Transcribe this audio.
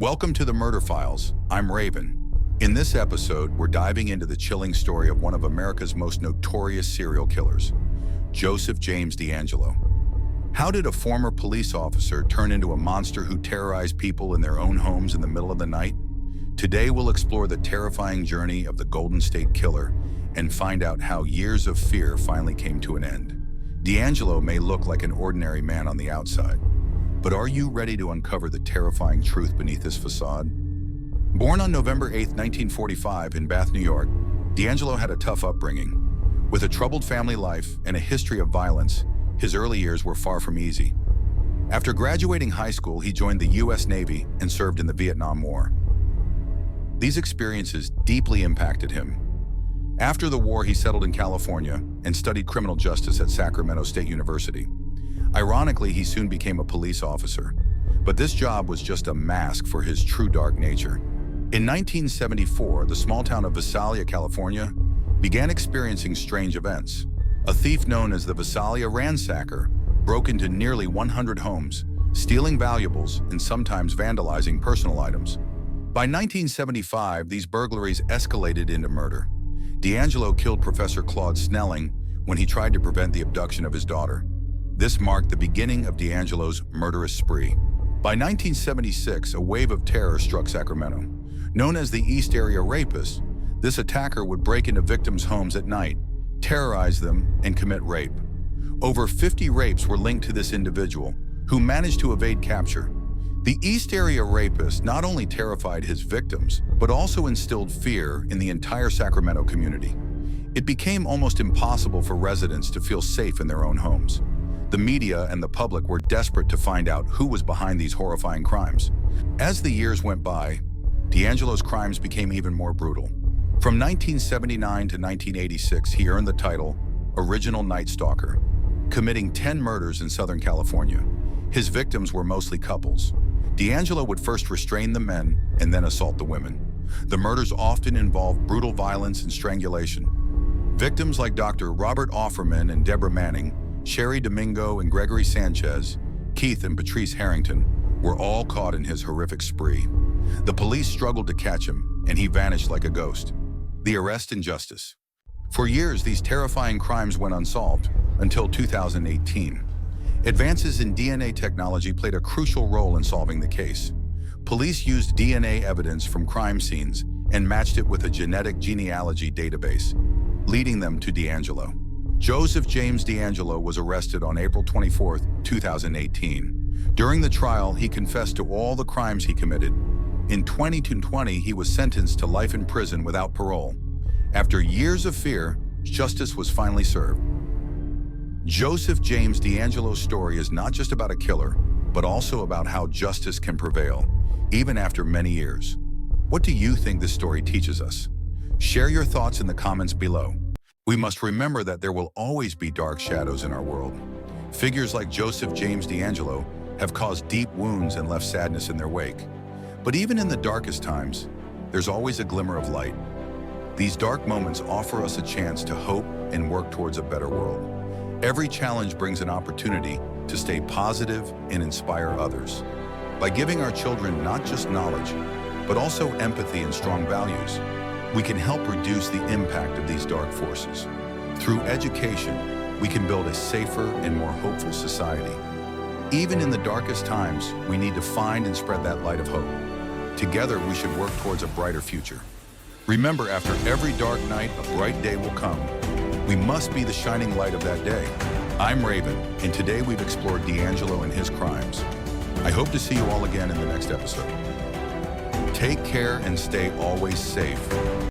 Welcome to the Murder Files. I'm Raven. In this episode, we're diving into the chilling story of one of America's most notorious serial killers, Joseph James DeAngelo. How did a former police officer turn into a monster who terrorized people in their own homes in the middle of the night? Today, we'll explore the terrifying journey of the Golden State Killer and find out how years of fear finally came to an end. DeAngelo may look like an ordinary man on the outside, but are you ready to uncover the terrifying truth beneath his facade? Born on November 8, 1945 in Bath, New York, DeAngelo had a tough upbringing. With a troubled family life and a history of violence, his early years were far from easy. After graduating high school, he joined the U.S. Navy and served in the Vietnam War. These experiences deeply impacted him. After the war, he settled in California and studied criminal justice at Sacramento State University. Ironically, he soon became a police officer, but this job was just a mask for his true dark nature. In 1974, the small town of Visalia, California, began experiencing strange events. A thief known as the Visalia Ransacker broke into nearly 100 homes, stealing valuables and sometimes vandalizing personal items. By 1975, these burglaries escalated into murder. DeAngelo killed Professor Claude Snelling when he tried to prevent the abduction of his daughter. This marked the beginning of DeAngelo's murderous spree. By 1976, a wave of terror struck Sacramento. Known as the East Area Rapist, this attacker would break into victims' homes at night, terrorize them, and commit rape. Over 50 rapes were linked to this individual, who managed to evade capture. The East Area Rapist not only terrified his victims, but also instilled fear in the entire Sacramento community. It became almost impossible for residents to feel safe in their own homes. The media and the public were desperate to find out who was behind these horrifying crimes. As the years went by, DeAngelo's crimes became even more brutal. From 1979 to 1986, he earned the title Original Night Stalker, committing 10 murders in Southern California. His victims were mostly couples. DeAngelo would first restrain the men and then assault the women. The murders often involved brutal violence and strangulation. Victims like Dr. Robert Offerman and Deborah Manning, Sherry Domingo and Gregory Sanchez, Keith and Patrice Harrington were all caught in his horrific spree. The police struggled to catch him, and he vanished like a ghost. The arrest and justice. For years, these terrifying crimes went unsolved until 2018. Advances in DNA technology played a crucial role in solving the case. Police used DNA evidence from crime scenes and matched it with a genetic genealogy database, leading them to DeAngelo. Joseph James DeAngelo was arrested on April 24, 2018. During the trial, he confessed to all the crimes he committed. In 2020, he was sentenced to life in prison without parole. After years of fear, justice was finally served. Joseph James DeAngelo's story is not just about a killer, but also about how justice can prevail, even after many years. What do you think this story teaches us? Share your thoughts in the comments below. We must remember that there will always be dark shadows in our world. Figures like Joseph James DeAngelo have caused deep wounds and left sadness in their wake. But even in the darkest times, there's always a glimmer of light. These dark moments offer us a chance to hope and work towards a better world. Every challenge brings an opportunity to stay positive and inspire others. By giving our children not just knowledge, but also empathy and strong values, we can help reduce the impact of these dark forces. Through education, we can build a safer and more hopeful society. Even in the darkest times, we need to find and spread that light of hope. Together, we should work towards a brighter future. Remember, after every dark night, a bright day will come. We must be the shining light of that day. I'm Raven, and today we've explored DeAngelo and his crimes. I hope to see you all again in the next episode. Take care and stay always safe.